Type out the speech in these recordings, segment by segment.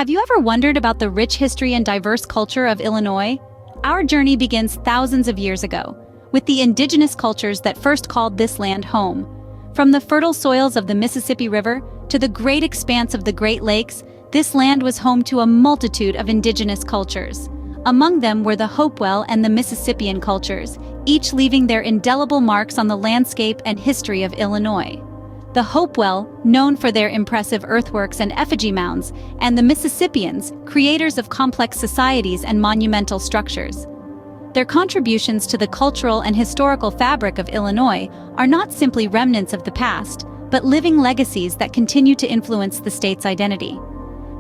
Have you ever wondered about the rich history and diverse culture of Illinois? Our journey begins thousands of years ago, with the indigenous cultures that first called this land home. From the fertile soils of the Mississippi River to the great expanse of the Great Lakes, this land was home to a multitude of indigenous cultures. Among them were the Hopewell and the Mississippian cultures, each leaving their indelible marks on the landscape and history of Illinois. The Hopewell, known for their impressive earthworks and effigy mounds, and the Mississippians, creators of complex societies and monumental structures. Their contributions to the cultural and historical fabric of Illinois are not simply remnants of the past, but living legacies that continue to influence the state's identity.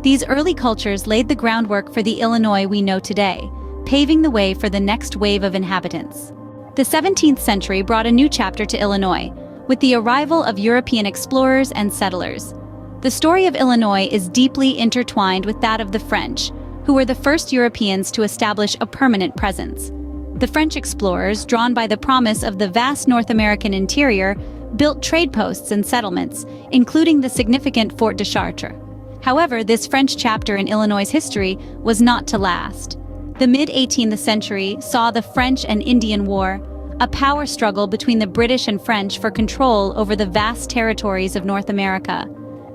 These early cultures laid the groundwork for the Illinois we know today, paving the way for the next wave of inhabitants. The 17th century brought a new chapter to Illinois, with the arrival of European explorers and settlers. The story of Illinois is deeply intertwined with that of the French, who were the first Europeans to establish a permanent presence. The French explorers, drawn by the promise of the vast North American interior, built trade posts and settlements, including the significant Fort de Chartres. However, this French chapter in Illinois' history was not to last. The mid-18th century saw the French and Indian War, a power struggle between the British and French for control over the vast territories of North America.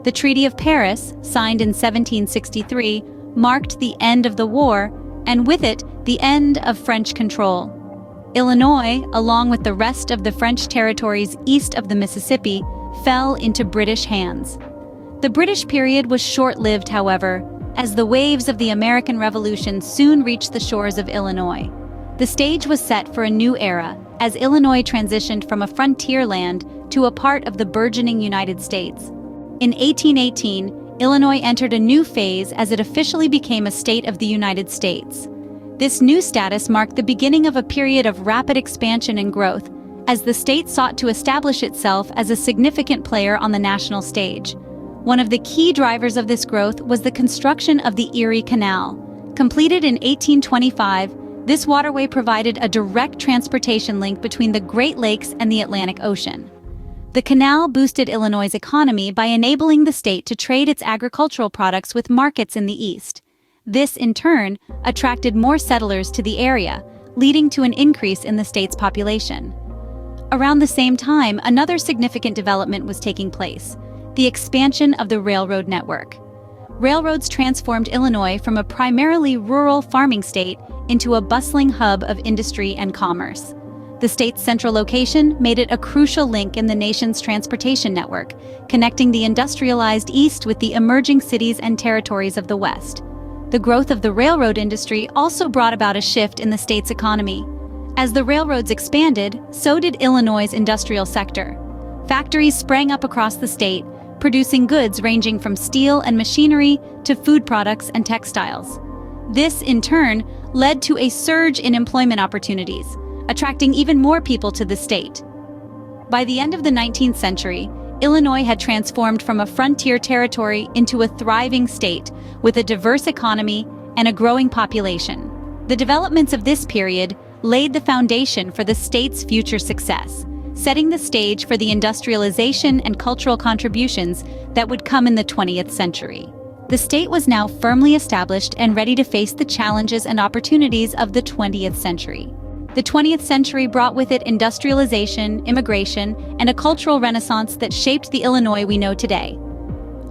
The Treaty of Paris, signed in 1763, marked the end of the war, and with it, the end of French control. Illinois, along with the rest of the French territories east of the Mississippi, fell into British hands. The British period was short-lived, however, as the waves of the American Revolution soon reached the shores of Illinois. The stage was set for a new era, as Illinois transitioned from a frontier land to a part of the burgeoning United States. In 1818, Illinois entered a new phase as it officially became a state of the United States. This new status marked the beginning of a period of rapid expansion and growth, as the state sought to establish itself as a significant player on the national stage. One of the key drivers of this growth was the construction of the Erie Canal. Completed in 1825, this waterway provided a direct transportation link between the Great Lakes and the Atlantic Ocean. The canal boosted Illinois' economy by enabling the state to trade its agricultural products with markets in the east. This, in turn, attracted more settlers to the area, leading to an increase in the state's population. Around the same time, another significant development was taking place: the expansion of the railroad network. Railroads transformed Illinois from a primarily rural farming state into a bustling hub of industry and commerce. The state's central location made it a crucial link in the nation's transportation network, connecting the industrialized East with the emerging cities and territories of the West. The growth of the railroad industry also brought about a shift in the state's economy. As the railroads expanded, so did Illinois' industrial sector. Factories sprang up across the state, producing goods ranging from steel and machinery to food products and textiles. This, in turn, led to a surge in employment opportunities, attracting even more people to the state. By the end of the 19th century, Illinois had transformed from a frontier territory into a thriving state with a diverse economy and a growing population. The developments of this period laid the foundation for the state's future success, setting the stage for the industrialization and cultural contributions that would come in the 20th century. The state was now firmly established and ready to face the challenges and opportunities of the 20th century. The 20th century brought with it industrialization, immigration, and a cultural renaissance that shaped the Illinois we know today.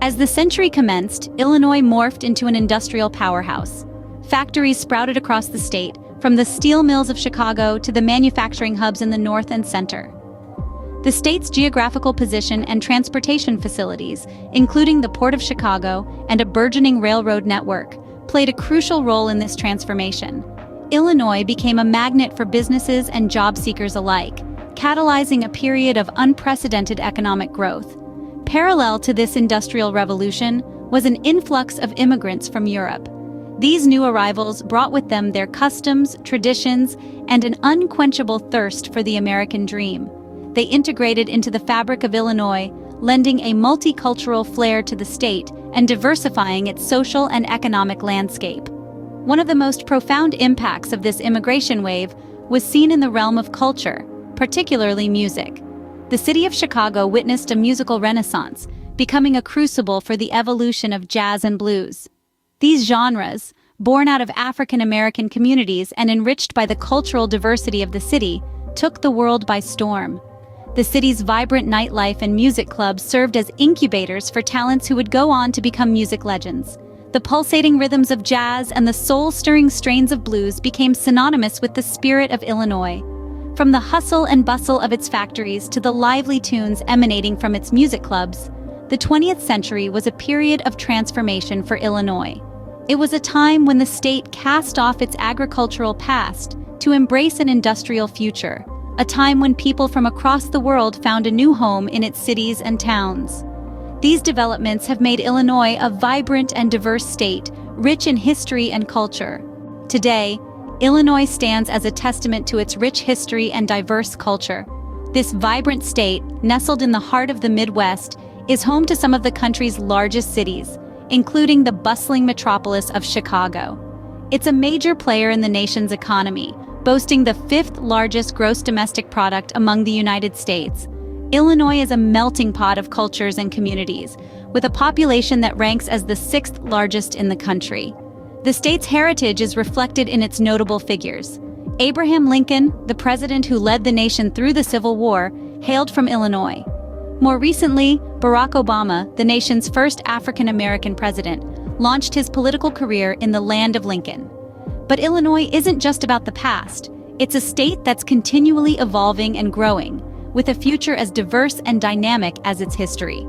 As the century commenced, Illinois morphed into an industrial powerhouse. Factories sprouted across the state, from the steel mills of Chicago to the manufacturing hubs in the north and center. The state's geographical position and transportation facilities, including the Port of Chicago and a burgeoning railroad network, played a crucial role in this transformation. Illinois became a magnet for businesses and job seekers alike, catalyzing a period of unprecedented economic growth. Parallel to this industrial revolution was an influx of immigrants from Europe. These new arrivals brought with them their customs, traditions, and an unquenchable thirst for the American dream. They integrated into the fabric of Illinois, lending a multicultural flair to the state and diversifying its social and economic landscape. One of the most profound impacts of this immigration wave was seen in the realm of culture, particularly music. The city of Chicago witnessed a musical renaissance, becoming a crucible for the evolution of jazz and blues. These genres, born out of African American communities and enriched by the cultural diversity of the city, took the world by storm. The city's vibrant nightlife and music clubs served as incubators for talents who would go on to become music legends. The pulsating rhythms of jazz and the soul-stirring strains of blues became synonymous with the spirit of Illinois. From the hustle and bustle of its factories to the lively tunes emanating from its music clubs, the 20th century was a period of transformation for Illinois. It was a time when the state cast off its agricultural past to embrace an industrial future, a time when people from across the world found a new home in its cities and towns. These developments have made Illinois a vibrant and diverse state, rich in history and culture. Today, Illinois stands as a testament to its rich history and diverse culture. This vibrant state, nestled in the heart of the Midwest, is home to some of the country's largest cities, including the bustling metropolis of Chicago. It's a major player in the nation's economy, boasting the fifth largest gross domestic product among the United States. Illinois is a melting pot of cultures and communities, with a population that ranks as the sixth largest in the country. The state's heritage is reflected in its notable figures. Abraham Lincoln, the president who led the nation through the Civil War, hailed from Illinois. More recently, Barack Obama, the nation's first African-American president, launched his political career in the land of Lincoln. But Illinois isn't just about the past. It's a state that's continually evolving and growing, with a future as diverse and dynamic as its history.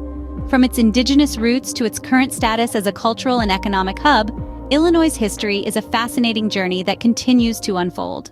From its indigenous roots to its current status as a cultural and economic hub, Illinois' history is a fascinating journey that continues to unfold.